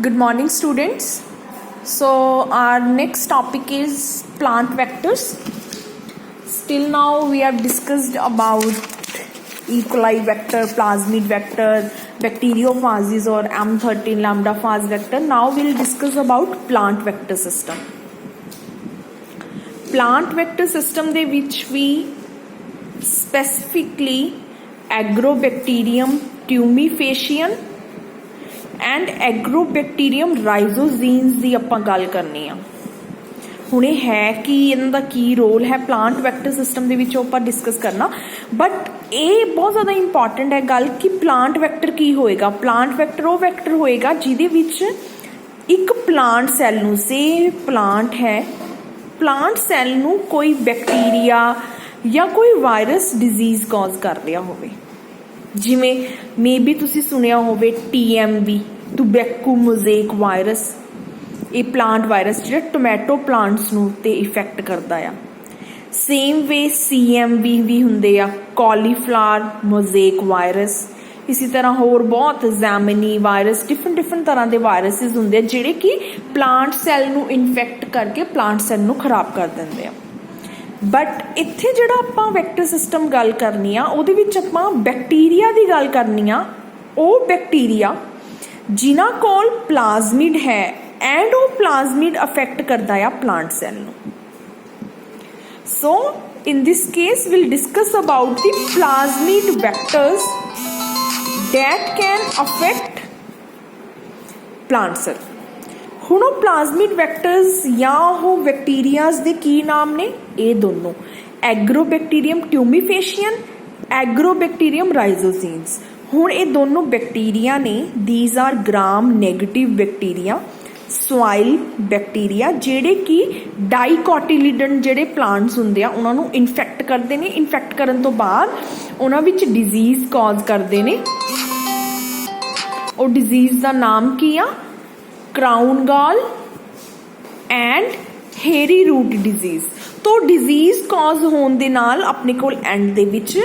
Good morning, students. So our next topic is plant vectors. Still now we have discussed about E. coli vector, plasmid vector, bacteriophages or M13 lambda phage vector. Now we'll discuss about plant vector system. Plant vector system ਦੇ ਵਿੱਚ ਵੀ specifically Agrobacterium tumefaciens and Agrobacterium rhizogenes की आपां गल करनी आ। हुणे है कि इन्हां दा की रोल है प्लांट वैक्टर सिस्टम दे विच आपां डिस्कस करना, बट ये बहुत ज़्यादा इंपॉर्टेंट है गल कि प्लांट वैक्टर की होएगा। प्लांट वैक्टर वो वैक्टर होएगा जिहदे विच एक प्लांट सैल नूं, से प्लांट है, प्लांट सैल नूं कोई बैक्टीरिया या कोई वायरस डिजीज़ कॉज कर रहा होवे। जिमें मे बी तुसी सुनिया होवे TMV, टुबैको मोज़ेक वायरस। ये प्लांट वायरस जो टोमैटो प्लांट्स नूं ते इफेक्ट करता है। सेम वे CMV भी हुंदे आ, कॉलीफ्लावर मोज़ेक वायरस। इसी तरह होर बहुत जैमिनी वायरस, डिफरेंट तरह के वायरसिस हुंदे जिहड़े कि प्लांट सैल नूं इन्फेक्ट करके प्लांट सैल नूं खराब कर दिंदे आ। बट इत्थे जिहड़ा आपां वैक्टर सिस्टम गल करनी आ, उहदे विच आपां बैक्टीरिया की गल करनी आ। वो बैक्टीरिया जिन्हां कोल प्लाज्मिड है एंड वो प्लाज्मिड अफेक्ट करता है प्लांट सैल नूं। So in this case will discuss about the plasmid vectors that can affect plant cell. हुण वो प्लाज्मिड वैक्टर्स या वो बैक्टीरियाज दे की नाम ने? ये दोनों एग्रोबैक्टीरियम ट्यूमीफेशियन, एग्रोबैक्टीरियम राइजोजीन्स। हुण ये दोनों बैक्टीरिया ने, these are gram negative bacteria, soil bacteria, जेड़े कि डाइकोटिलिडन जेड़े प्लांट्स हुंदे आ उन्हां नूं इन्फेक्ट करदे ने। इन्फेक्ट करन तो बाद उन्हां विच डिजीज़ कॉज करदे ने। वो डिजीज़ दा नाम की आ? Crown gall and hairy root disease. तो डिजीज़ कॉज होने दे नाल अपने कोल एंड दे विच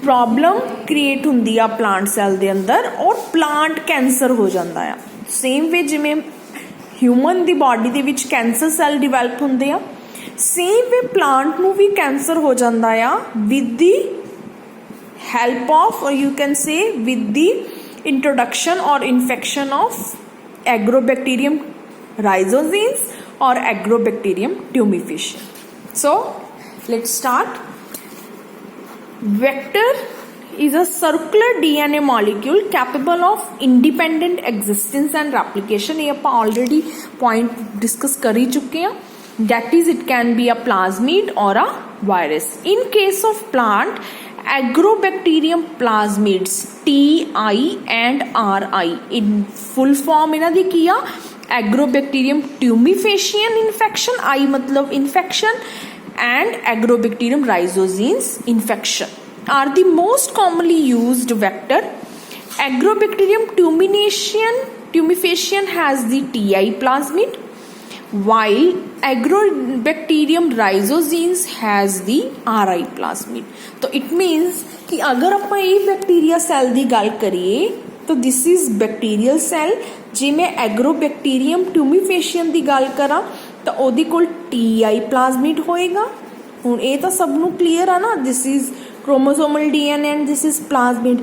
प्रॉब्लम क्रिएट हुंदी आ प्लांट सैल दे अंदर और प्लांट कैंसर हो जाता है। सेम वे जिमें ह्यूमन दी बॉडी दे विच कैंसर सैल डिवेलप हुंदे आ, सेम वे प्लांट नूं भी कैंसर हो जाता है with the help of, or you can say with the introduction or infection of Agrobacterium rhizogenes or Agrobacterium tumefaciens. So let's start. Vector is a circular DNA molecule capable of independent existence and replication. ये ਆਪਾਂ already point discuss कर ही चुके हैं. That is, it can be a plasmid or a virus. In case of plant, Agrobacterium plasmids, TI and RI in full form इन्हां दी की आ? Agrobacterium tumefaciens infection, I मतलब infection, and Agrobacterium rhizogenes infection are the most commonly used vector. Agrobacterium tumefaciens has the TI plasmid, while Agrobacterium rhizogenes has the RI plasmid. तो it means कि अगर आप ये bacteria cell की गल करिए तो दिस इज बैक्टीरियल सैल। जे मैं एग्रोबैक्टीरियम ट्यूमीफेशियन की गल करा तो ओहदी कोल TI प्लाज्मिड होएगा। हुण ये तो सब नूं क्लीयर है ना, this is chromosomal DNA and this is plasmid.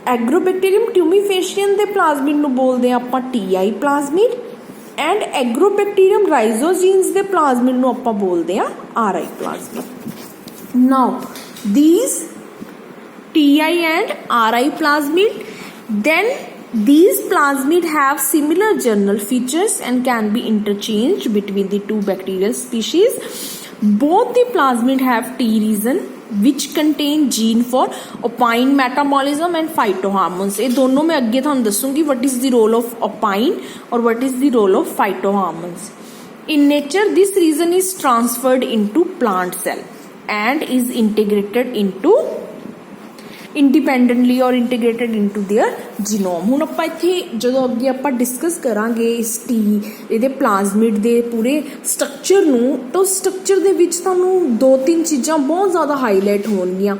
Agrobacterium ट्यूमीफेशियन के प्लाज्मिड नूं बोलदे आ आपां TI प्लाज्मिड एंड एग्रोबैक्टीरियम राइजोजीन्स के प्लाज्मिड नूं आपां बोलदे आ RI plasmid. Now these TI and RI plasmid, then these plasmid have similar general features and can be interchanged between the two bacterial species. Both the plasmid have T region which contain gene for opine metabolism and phytohormones. ये दोनों में आगे थानू दसूंगी what is the role of opine और what is the role of phytohormones. In nature, this region is transferred into plant cell and is integrated into independently or integrated into their genome. हुण आपां इत्थे जदों अगे आपां discuss करांगे इस इहदे प्लाज्मिड दे पूरे स्ट्रक्चर नूं, तो स्ट्रक्चर दे विच तुहानूं 2-3 चीज़ां बहुत ज़्यादा हाईलाइट होणगीਆਂ।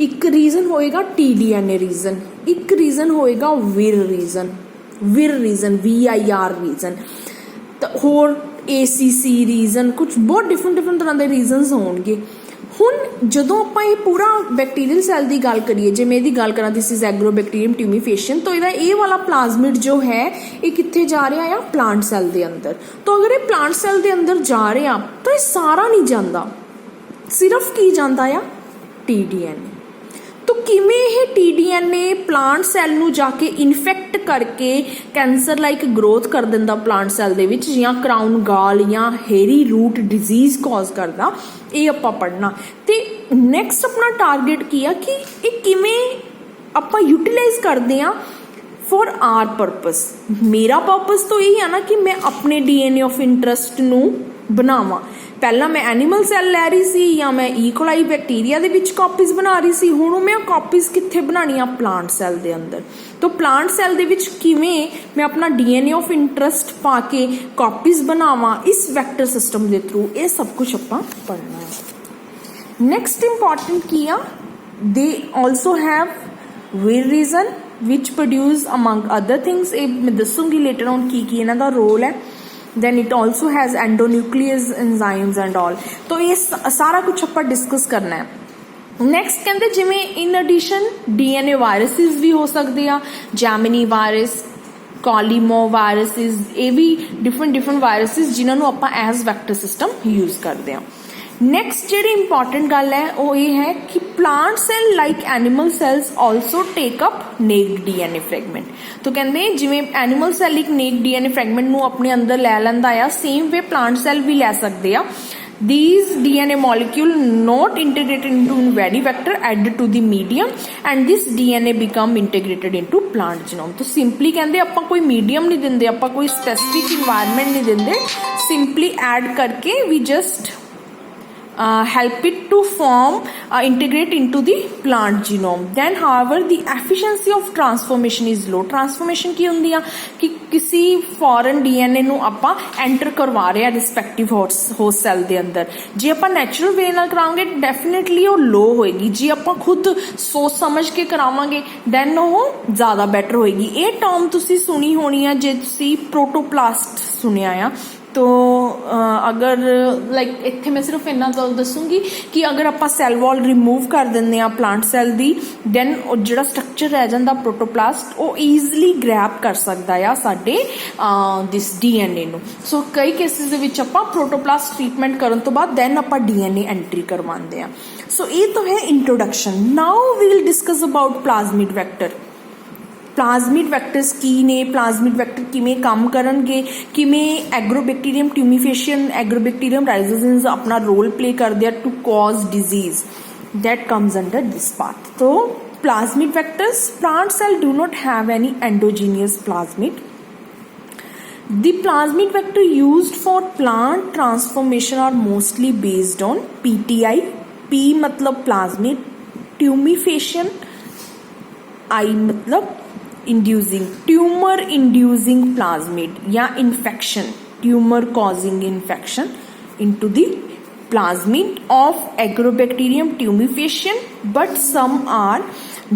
एक रीजन होएगा TDNA रीजन, एक रीजन होएगा विर रीजन। विर रीजन, VIR रीजन, तो होर ACC रीजन, कुछ बहुत डिफरेंट तरह के रीजनस होणगे। हुण जदों आपां ये पूरा बैक्टीरियल सैल की गल करिए, जे मैं गल करा दिस इज एग्रोबैक्टीरियम ट्यूमीफेशियन, तो इहदा ये वाला प्लाज्मिड जो है ये कित्थे जा रहा है, प्लांट सैल के अंदर। तो अगर ये प्लांट सैल के अंदर जा रहा तो ये सारा नहीं जाता, सिर्फ की जाता है TDNA। तो किमें ये TDNA प्लांट सैल नूं जाके इन्फेक्ट करके कैंसर लाइक ग्रोथ कर दिंदा प्लांट सैल दे विच, या क्राउन गॉल या हेरी रूट डिजीज कॉज करदा, ये आपां पढ़ना। ते नैक्सट अपना टारगेट की है कि ये किमें आपां यूटिलाइज करदे आ फॉर आर पर्पस। मेरा पर्पस तो यही है ना कि मैं अपने DNA ऑफ इंटरस्ट नूं बनावां। पहला मैं एनीमल सैल लै रही सी या मैं E. coli bacteria they which copies बना रही सी, हुण मैं कॉपीज कित्थे बनाणियां, प्लांट सैल दे अंदर। तो प्लांट सैल दे विच किवें मैं अपना DNA ऑफ इंटरस्ट पा के कॉपीज बनावां इस वैक्टर सिस्टम के थ्रू, ये सब कुछ आपां पढ़ना है। नैक्सट इंपॉर्टेंट की आ, they also have vir region which produce among other things, ये मैं दसूंगी लेटर ऑन की इन्हां दा रोल है। then it also has endonuclease enzymes and all, तो ये सारा कुछ अपन डिस्कस करना है। नैक्सट कहते जिमें इन एडिशन DNA वायरसिस भी हो सकते हैं, जैमिनी वायरस, कॉलीमो वायरसिस, ये भी डिफरेंट वायरसिस जिन्होंने आप एज वैक्टर सिस्टम यूज करते हैं। नैक्सट जी इंपॉर्टेंट गल है वो ये है कि plant cell like animal cells also take up naked DNA fragment. तो कहते जिमें एनिमल सैल एक नेक्ड DNA फ्रैगमेंट नूं अपने अंदर लै लैंदा आ, सेम वे प्लांट सैल भी लै सकते हैं। These DNA molecule not integrated into very vector added to the medium and this DNA become integrated into plant genome। तो सिंपली कहते आपां कोई मीडियम नहीं दिंदे, आपां कोई स्पेसिफिक इन्वायरमेंट नहीं दिंदे, सिंपली ऐड करके we just help it to form integrate into the plant genome। Then however the efficiency of transformation is low। Transformation की होंदी आ कि किसी फॉरन DNA ਨੂੰ ਆਪਾਂ एंटर करवा रहे हैं रिस्पैक्टिव होस्ट सैल ਦੇ अंदर। जे ਆਪਾਂ ਨੈਚੁਰਲ ਵੇ ਨਾਲ ਕਰਾਂਗੇ ਡੈਫੀਨਿਟਲੀ ਉਹ लो होएगी, जे ਆਪਾਂ खुद सोच समझ के करावांगे then ਉਹ ज़्यादा बेटर होएगी। ये टर्म तुसी सुनी होनी है जे तुसी प्रोटोप्लास्ट सुनिया आ, तो अगर लाइक इत्थे मैं सिर्फ इन्ना दसूंगी कि अगर आप सैल वॉल रिमूव कर देंगे प्लांट सैल दी, दैन जो स्ट्रक्चर रह जाता प्रोटोप्लास्ट वो ईजली ग्रैब कर सकता है साडे दिस DNA नूं। सो कई केसिस दे विच आपां प्रोटोप्लास्ट ट्रीटमेंट करन तो बाद दैन आपां DNA एंट्री करवाते हैं। सो ये तो है introduction. Now we will discuss about plasmid vector. Plasmid vectors की ने, प्लाज्मिड वैक्टर किमें काम करनगे, किमें एग्रोबैक्टीरियम ट्यूमीफेशियन, एग्रोबैक्टीरियम राइजोजेंस अपना रोल प्ले कर दिया to cause disease, that comes under this part. तो plasmid vectors, plant cell do not have any endogenous plasmid. The plasmid vector used for plant transformation are mostly based on PTI, P मतलब plasmid, tumefacion, I मतलब inducing, tumor inducing plasmid या infection, tumor causing infection into the plasmid of agrobacterium tumefacion, but some are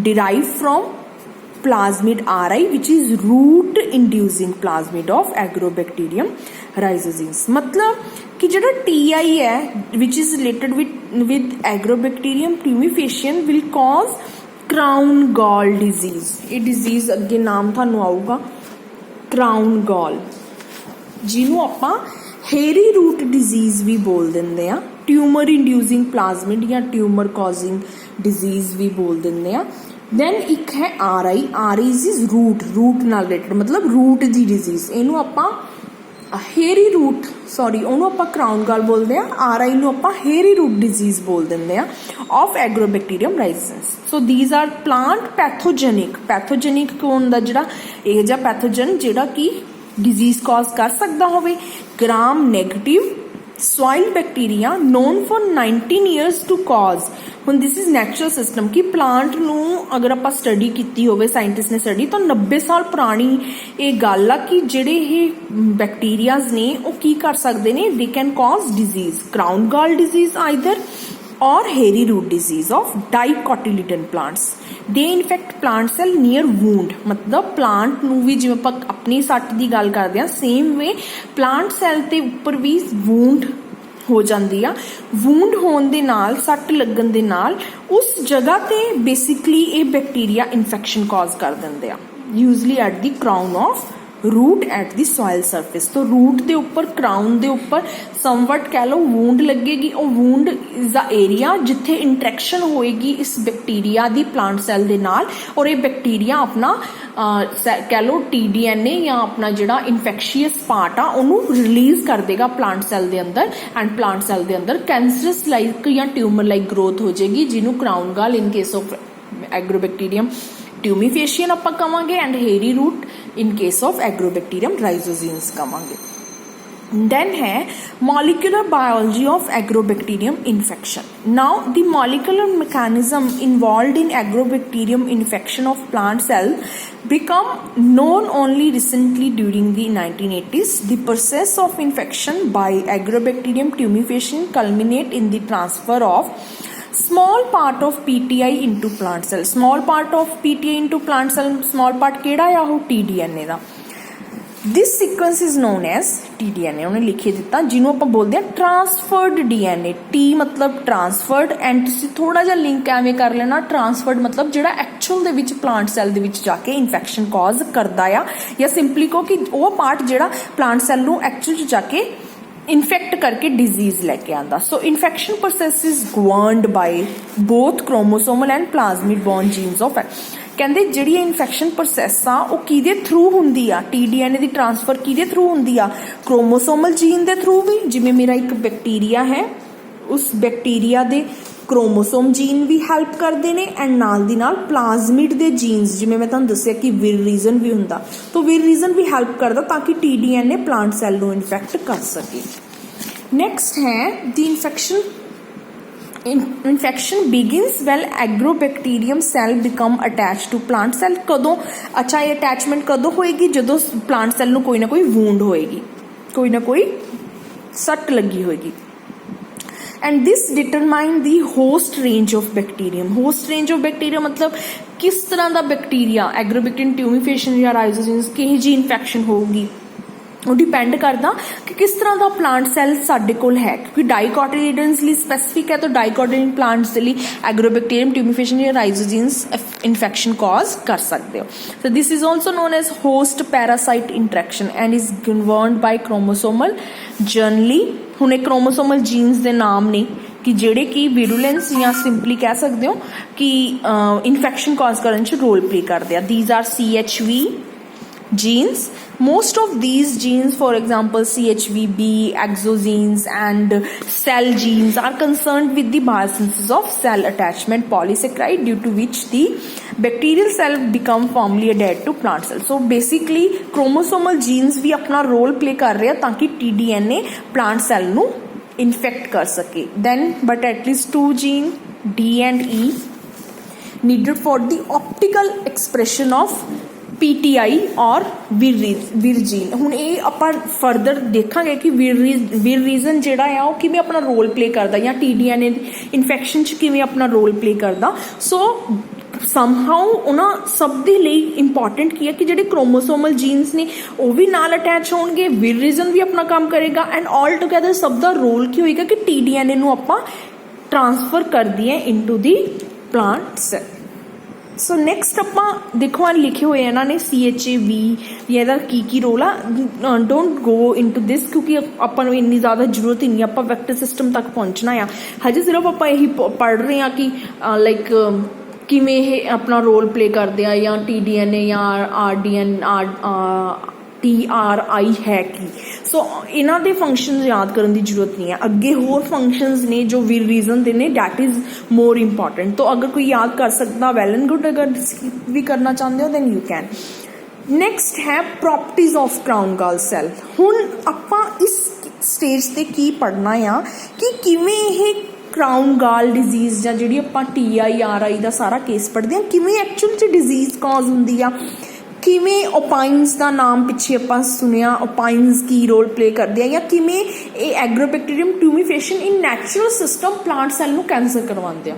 derived from plasmid RI which is root inducing plasmid of agrobacterium rhizogenes। मतलब कि जो TI है which is related with agrobacterium tumefacion will cause crown gall disease. ये disease अगे नाम थानू आऊगा crown gall, जिन्हों आपां हेरी रूट डिजीज भी बोल देंगे आ, ट्यूमर इंड्यूसिंग प्लाज्मिड या ट्यूमर कॉजिंग डिजीज भी बोल देंगे आ। दैन एक है RI, RI is root, root नाल रिलेटेड मतलब रूट दी डिजीज, इनू आपां हेरी रूट सॉरी उन्होंने आपां क्राउन गॉल बोलते हैं, RI नू आपां हेरी रूट डिजीज बोल देंगे आ of Agrobacterium rhizogenes. So these are plant pathogenic, pathogenic कौन दा जिहड़ा ਇਹ ਜਿਹਾ पैथोजन जिहड़ा कि डिजीज कॉज कर सकता होवे। Gram negative soil bacteria known for 19 years to cause. हुण दिस इज नैचुरल सिस्टम कि प्लांट नू अगर आप स्टडी की होवे, साइंटिस्ट ने स्टडी, तो 90 साल पुरानी ये गल आ कि जिहड़े ये बैक्टीरियाज ने वो की कर सकते हैं, they can cause disease, crown gall disease either or hairy root disease of dicotyledon plants. They infect plant cell near wound. मतलब plant ਨੂੰ ਵੀ ਜਿਵੇਂ ਆਪਾਂ ਆਪਣੀ ਸੱਟ ਦੀ ਗੱਲ ਕਰਦੇ ਹਾਂ same way plant cell ਤੇ ਉੱਪਰ ਵੀ wound ਹੋ ਜਾਂਦੀ ਆ। wound ਹੋਣ ਦੇ ਨਾਲ ਸੱਟ ਲੱਗਣ ਦੇ ਨਾਲ ਉਸ ਜਗ੍ਹਾ ਤੇ basically ਇਹ ਬੈਕਟੀਰੀਆ ਇਨਫੈਕਸ਼ਨ ਕਾਜ਼ ਕਰ ਦਿੰਦੇ ਆ usually at the crown of root at the soil surface. तो रूट के उपर क्राउन के उपर समवट कह लो वूंड लगेगी। और वूंड इज द एरिया जिथे इंटरैक्शन होएगी इस बैक्टीरिया दी प्लांट सैल दे नाल और ये बैक्टीरिया अपना कह लो TDNA या अपना जिहड़ा इन्फैक्शियस पार्ट आ उन्होंने रिलीज कर देगा प्लांट सैल दे अंदर एंड प्लांट सैल दे अंदर कैंसरस लाइक या ट्यूमर लाइक ग्रोथ हो जाएगी जिन्होंने crown gall in case of Agrobacterium tumefaciens आपां कवांगे and hairy root in case of Agrobacterium rhizogenes कवांगे। देन है molecular biology of Agrobacterium infection. Now the molecular mechanism involved in Agrobacterium infection of plant cell become known only recently during the 1980s. The process of infection by agrobacterium tumefaciens culminate in the transfer of small part of PTI into plant cell. Small part of PTI into plant cell, small part केड़ा या हो TDNA दा। This sequence is known as TDNA उन्हें लिखे दिता जिन्हों ਆਪਾਂ बोलते हैं ट्रांसफर्ड DNA। T मतलब ट्रांसफर्ड एंड तुसी थोड़ा जा लिंक एवें कर लेना ट्रांसफर्ड मतलब जिहड़ा एक्चुअल दे विच प्लांट सैल दे विच जाके इन्फेक्शन कॉज करदा आ या सिंपली को कि वो पार्ट जिहड़ा प्लांट सैल नूं एक्चुअल च जाके इन्फेक्ट करके डिजीज लैके आंदा। So infection process is governed by both chromosomal and plasmid borne genes of कहंदे जिहड़ी इन्फेक्शन प्रोसैस आ वो किहदे थ्रू हुंदी आ TDNA दी ट्रांसफर किहदे थ्रू हुंदी आ क्रोमोसोमल जीन दे थ्रू भी जिवें मेरा एक बैक्टीरिया है उस बैक्टीरिया दे क्रोमोसोम जीन भी हैल्प करते हैं एंड नाल दी नाल प्लाज्मिड दे जीन्स जिवें मैं तुहानूं दस्सिया कि विररीजन भी हुंदा तो विररीजन भी हैल्प करता ताकि TDNA प्लांट सैल नूं इन्फेक्ट कर सके। नैक्सट है the infection begins well agrobacterium cell become attach to plant cell. कदों अच्छा ये अटैचमेंट कदों होएगी जदों प्लांट सैल नूं कोई ना कोई वूंड होएगी कोई ना कोई सट लगी होएगी। And this determine the host range of bacterium. Host range of bacteria मतलब किस तरह का बैक्टीरिया एग्रोबैक्टीरियम ट्यूमीफेशियन या राइजोजीन्स किही जी इन्फेक्शन होगी वो डिपेंड करता कि किस तरह का प्लांट सैल साडे कोल है क्योंकि डाइकोटिलीडन्स लिए स्पेसिफिक है तो डाइकोटिलीडन प्लांट्स के लिए एग्रोबैक्टीरियम ट्यूमीफेशियन या राइजोजीन्स इन्फेक्शन कॉज कर सकते हो। So this is also known as host parasite interaction and is governed by chromosomal generally. हुणे क्रोमोसोमल जीन्स दे नाम ने कि जेड़े कि विरुलेंस या सिंपली कह सकते हो कि इन्फेक्शन कॉज करने च रोल प्ले करते हैं। These are CHV genes. Most of these genes, for example CHVB, exogenes and cell genes are concerned with the biosynthesis of cell attachment polysaccharide due to which the bacterial cell become firmly adhered to plant cell. So basically chromosomal genes भी अपना role play कर रहे हैं ताकि TDNA plant cell नू infect कर सके। Then but at least 2 gene D and E needed for the optical expression of PTI और विरजीन। हुण ये आपां फर्दर देखांगे कि विररीजन जिहड़ा आ वो किवें अपना रोल प्ले करदा या TDNA इन्फेक्शन च किवें अपना रोल प्ले करदा। सो समहाउ उन्हां सब दे लई इंपॉर्टेंट की है कि जिहड़े क्रोमोसोमल जीन्स ने वो भी नाल अटैच होणगे विररीजन भी अपना काम करेगा एंड ऑल टुगेदर सब दा रोल की होएगा कि TDNA नूं आपां ट्रांसफर कर दईए into the plant cell. So next आप देखो लिखे हुए इन्होंने CHAV या की रोल आ डोंट गो इनटू दिस क्योंकि अपन इन्नी ज़्यादा जरूरत ही नहीं आप वैक्टर सिस्टम तक पहुँचना आ हजे सिर्फ आप यही पढ़ रहे हैं कि लाइक किमें ये अपना रोल प्ले करते हैं या TDNA या TRI है कि सो इन्हां दे फंक्शन याद करने की जरूरत नहीं है। अगे होर फंक्शंस ने जो विररीजन दे ने डैट इज़ मोर इंपॉर्टेंट तो अगर कोई याद कर सकता वेल एंड गुड अगर स्किप भी करना चाहते हो दैन यू कैन। नैक्सट है properties of crown gall cell. हुण आपां इस स्टेज ते की पढ़ना आ कि किवें ये क्राउन गॉल डिजीज़ जी आप TI RI का सारा केस पढ़ते हैं किवें एक्चुअल च डिजीज़ कॉज होंदी आ ਕਿਵੇਂ ਓਪਾਈਨਸ ਦਾ ਨਾਮ ਪਿੱਛੇ ਆਪਾਂ ਸੁਣਿਆ, ਓਪਾਈਨਸ ਕੀ ਰੋਲ ਪਲੇ ਕਰਦੇ ਆ, ਜਾਂ ਕਿਵੇਂ ਇਹ ਐਗਰੋਬੈਕਟੀਰੀਅਮ ਟਿਊਮੀਫੇਸ਼ਨ ਇਨ ਨੈਚੁਰਲ ਸਿਸਟਮ ਪਲਾਂਟ ਸੈੱਲ ਨੂੰ ਕੈਂਸਰ ਕਰਵਾਉਂਦੇ ਆ।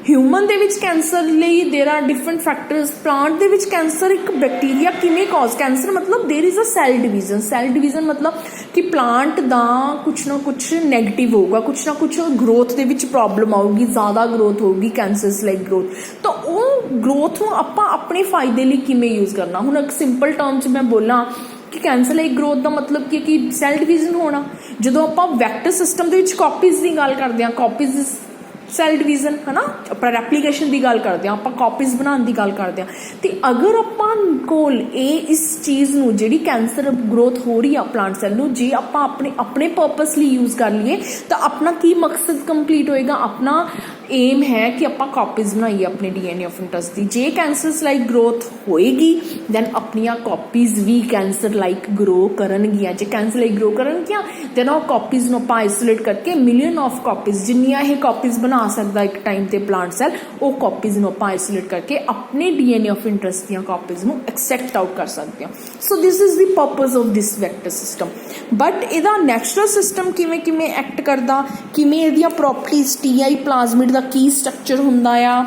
ਹਿਊਮਨ ਦੇ ਵਿੱਚ ਕੈਂਸਰ ਲਈ ਦੇਰ ਆਰ ਡਿਫਰੈਂਟ ਫੈਕਟਰਸ। ਪਲਾਂਟ ਦੇ ਵਿੱਚ ਕੈਂਸਰ ਇੱਕ ਬੈਕਟੀਰੀਆ ਕਿਵੇਂ ਕਾਜ਼, ਕੈਂਸਰ ਮਤਲਬ there is a cell division. Cell division ਮਤਲਬ ਕਿ ਪਲਾਂਟ ਦਾ ਕੁਛ ਨਾ ਕੁਛ ਨੈਗੇਟਿਵ ਹੋਊਗਾ, ਕੁਛ ਨਾ ਕੁਛ ਗਰੋਥ ਦੇ ਵਿੱਚ ਪ੍ਰੋਬਲਮ ਆਊਗੀ, ਜ਼ਿਆਦਾ ਗਰੋਥ ਹੋਊਗੀ, ਕੈਂਸਰਸ ਲਾਈਕ ਗਰੋਥ। ਤਾਂ ਉਹ ਗਰੋਥ ਨੂੰ ਆਪਾਂ ਆਪਣੇ ਫਾਇਦੇ ਲਈ ਕਿਵੇਂ ਯੂਜ਼ ਕਰਨਾ। ਹੁਣ ਇੱਕ ਸਿੰਪਲ ਟਰਮ 'ਚ ਮੈਂ ਬੋਲਾਂ ਕਿ ਕੈਂਸਰ ਲਾਈਕ ਗਰੋਥ ਦਾ ਮਤਲਬ ਕੀ ਕਿ ਸੈਲ ਡਿਵੀਜ਼ਨ ਹੋਣਾ। ਜਦੋਂ ਆਪਾਂ ਵੈਕਟਰ ਸਿਸਟਮ ਦੇ ਵਿੱਚ ਕਾਪੀਜ਼ ਦੀ ਗੱਲ ਕਰਦੇ ਹਾਂ, ਕਾਪੀਜ਼ ਸੈਲ ਡਿਵੀਜ਼ਨ ਹੈ ਨਾ, ਆਪਾਂ ਰੈਪਲੀਕੇਸ਼ਨ ਦੀ ਗੱਲ ਕਰਦੇ ਹਾਂ, ਆਪਾਂ ਕਾਪੀਜ਼ ਬਣਾਉਣ ਦੀ ਗੱਲ ਕਰਦੇ ਹਾਂ। ਅਤੇ ਅਗਰ ਆਪਾਂ ਕੋਲ ਇਸ ਚੀਜ਼ ਨੂੰ ਜਿਹੜੀ ਕੈਂਸਰ ਗਰੋਥ ਹੋ ਰਹੀ ਆ ਪਲਾਂਟ ਸੈੱਲ ਨੂੰ, ਜੇ ਆਪਾਂ ਆਪਣੇ ਪਰਪਸ ਲਈ ਯੂਜ਼ ਕਰ ਲਈਏ ਤਾਂ ਆਪਣਾ ਕੀ ਮਕਸਦ ਕੰਪਲੀਟ ਹੋਏਗਾ। ਆਪਣਾ ਏਮ ਹੈ ਕਿ ਆਪਾਂ ਕਾਪੀਜ਼ ਬਣਾਈਏ ਆਪਣੇ DNA ਆਫ ਇੰਟਰਸਟ ਦੀ। ਜੇ ਕੈਂਸਰਸ ਲਾਈਕ ਗਰੋਥ ਹੋਏਗੀ ਦੈਨ ਆਪਣੀਆਂ ਕਾਪੀਜ਼ ਵੀ ਕੈਂਸਰ ਲਾਈਕ ਗਰੋ ਕਰਨਗੀਆਂ। ਜੇ ਕੈਂਸਰ ਲਾਈਕ ਗਰੋ ਕਰਨਗੀਆਂ ਦੈਨ ਉਹ ਕਾਪੀਜ਼ ਨੂੰ ਆਪਾਂ ਆਈਸੋਲੇਟ ਕਰਕੇ ਮਿਲੀਅਨ ਆਫ ਕਾਪੀਜ਼, ਜਿੰਨੀਆਂ ਇਹ ਕਾਪੀਜ਼ ਬਣਾ ਸਕਦਾ ਇੱਕ ਟਾਈਮ ਤੇ ਪਲਾਂਟ ਸੈੱਲ, ਉਹ ਕਾਪੀਜ਼ ਨੂੰ ਆਪਾਂ ਆਈਸੋਲੇਟ ਕਰਕੇ ਆਪਣੇ DNA ਆਫ ਇੰਟਰਸਟ ਦੀਆਂ ਕਾਪੀਜ਼ ਨੂੰ ਐਕਸੈਕਟ ਆਊਟ ਕਰ ਸਕਦੇ ਹਾਂ। So this is the purpose of this vector system. But ਇਹਦਾ ਨੈਚੁਰਲ ਸਿਸਟਮ ਕਿਵੇਂ ਐਕਟ ਕਰਦਾ, ਕਿਵੇਂ ਇਹਦੀਆਂ ਪ੍ਰੋਪਰਟੀਜ਼, TI ਪਲਾਜ਼ਮਿਡ ਦਾ ਕੀ ਸਟਰਕਚਰ ਹੁੰਦਾ ਆ,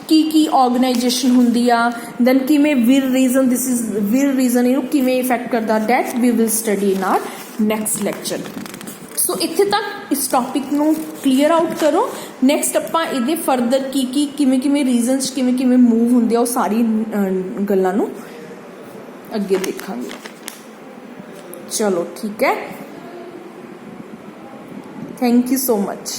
ਕੀ ਆਰਗੇਨਾਈਜੇਸ਼ਨ ਹੁੰਦੀ ਆ, ਦੈਨ ਕਿਵੇਂ vir region, this is vir region ਇਹਨੂੰ ਕਿਵੇਂ ਇਫੈਕਟ ਕਰਦਾ, that we will study in our next lecture. So ਇੱਥੇ ਤੱਕ ਇਸ ਟੌਪਿਕ ਨੂੰ ਕਲੀਅਰ ਆਊਟ ਕਰੋ। ਨੈਕਸਟ ਆਪਾਂ ਇਹਦੇ ਫਰਦਰ ਕਿਵੇਂ ਰੀਜ਼ਨਸ ਕਿਵੇਂ ਮੂਵ ਹੁੰਦੇ ਆ, ਉਹ ਸਾਰੀ ਗੱਲਾਂ ਨੂੰ ਅੱਗੇ ਦੇਖਾਂਗੇ। ਚਲੋ ਠੀਕ ਹੈ, ਥੈਂਕ ਯੂ ਸੋ ਮਚ।